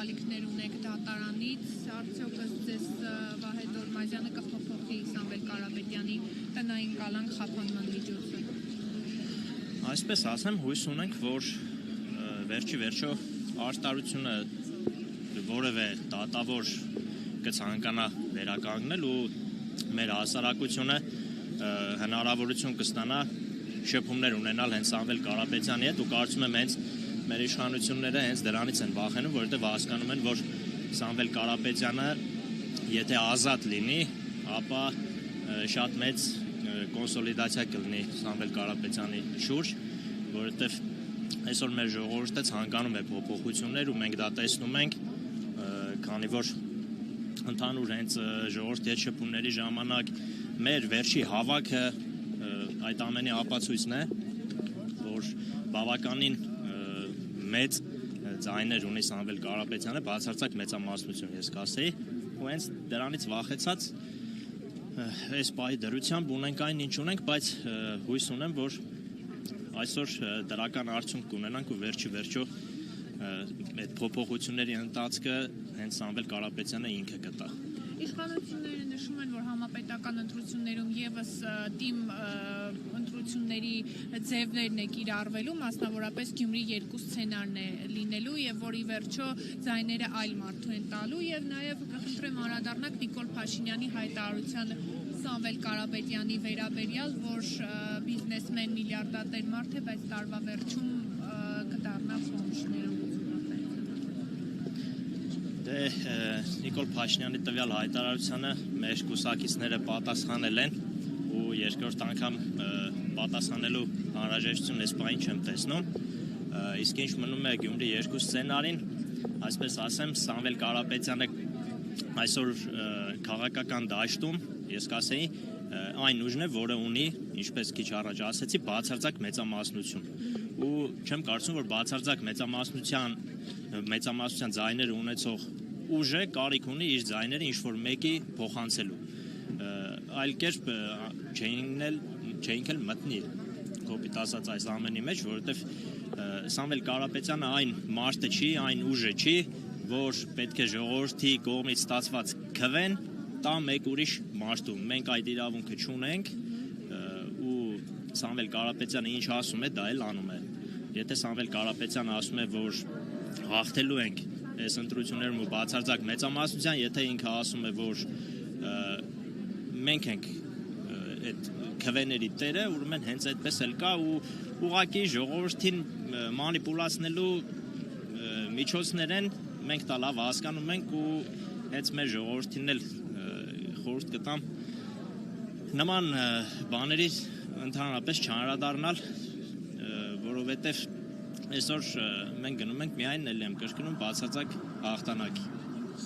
ակնկալիքներ ունեք դատարանից, արդյոք ձեզ Վահե Դոլմազյանը կփոփոխի Սամվել Կարապետյանի տնային կալանք խափանման միջոցը։ Այսպես ասեմ, հույս ունենք, որ վերջի վերջո արտարությունը որևէ դատավոր կցանկանա վերականգնել ու մեր հասարակությունը հնարավորություն կստանա շփումներ ունենալ հենց Սամվել Կարապետյանի հետ ու կարծում եմ հենց մեր իշխանությունները հենց դրանից են վախենում, որովհետև հասկանում են, որ Սամվել Կարապետյանը եթե ազատ լինի, ապա շատ մեծ կոնսոլիդացիա կլինի Սամվել Կարապետյանի շուրջ, որովհետև այսօր մեր ժողովուրդը ցանկանում է փոփոխություններ ու մենք դա տեսնում ենք, քանի որ ընդհանուր հենց ժողովրդի հետ շփումների ժամանակ մեր վերջի հավաքը այդ ամենի ապացույցն է, որ բավականին մեծ ձայներ ունի Սամվել Կարապետյանը, բացարձակ մեծամասնություն ես կասեի, ու հենց դրանից վախեցած այս պահի դրությամբ ունենք այն ինչ ունենք, բայց հույս ունեմ, որ այսօր դրական արդյունք կունենանք ու վերջի վերջո այդ փոփոխությունների ընթացքը հենց Սամվել Կարապետյանը ինքը կտա։ Իշխանությունները նշում են, որ համապետական ընտրություններում եւս թիմ ընտրությունների ձևներն է կիրառվելու, մասնավորապես Գյումրի 2 սցենարն է լինելու եւ որի վերջո ձայները այլ մարդու են տալու եւ նաեւ կխնդրեմ անդրադառնալ Նիկոլ Փաշինյանի հայտարարությանը Սամվել Կարապետյանի վերաբերյալ, որ բիզնեսմեն միլիարդատեր մարդ է, բայց տարվա վերջում կդառնա ֆոնդներով։ Նիկոլ Փաշինյանի տվյալ հայտարարությանը մեր կուսակիցները պատասխանել են ու երկրորդ անգամ պատասխանելու անհրաժեշտություն այս պահին չեմ տեսնում, իսկ ինչ մնում է Գյումրի 2 սցենարին, այսպես ասեմ, Սամվել Կարապետյանը այսօր քաղաքական դաշտում, ես կասեի, այն ուժն է, որը ունի, ինչպես քիչ առաջ ասեցի, բացարձակ մեծամասնություն ու չեմ կարծում, որ բացարձակ մեծամասնության ձայները ունեցող ուժը կարիք ունի իր ձայները ինչ-որ մեկի փոխանցելու, այլ կերպ չէինք էլ մտնի, կոպիտ ասած այս ամենի մեջ, որովհետև Սամվել Կարապետյանը այն մարդը չի, այն ուժը չի, որ պետք է ժողովրդի կողմից ստացված քվեն տա մեկ ուրիշ մարդու, մենք այդ իրավունքը չունենք ու Սամվել Կարապետյանը ինչ ասում է, դա էլ անում է, եթե Սամվել Կարապետյանը ասում է, որ հաղթելու ենք այս ընտրություններում ու բացարձակ մեծամասնության, եթե ինքը ասում է, որ մենք ենք այդ քվեների տերը, ուրեմն հենց այդպես էլ կա ու ուղղակի ժողովրդին մանիպուլացնելու միջոցներ են, մենք դա լավ հասկանում ենք ու հենց մեր ժողովրդին էլ խորհուրդ կտամ նման բաների ընդհանրապես չանդրադառնալ, որովհետև այսօր մենք գնում ենք միայն էլ եմ կրկնում բացարձակ հաղթանակի։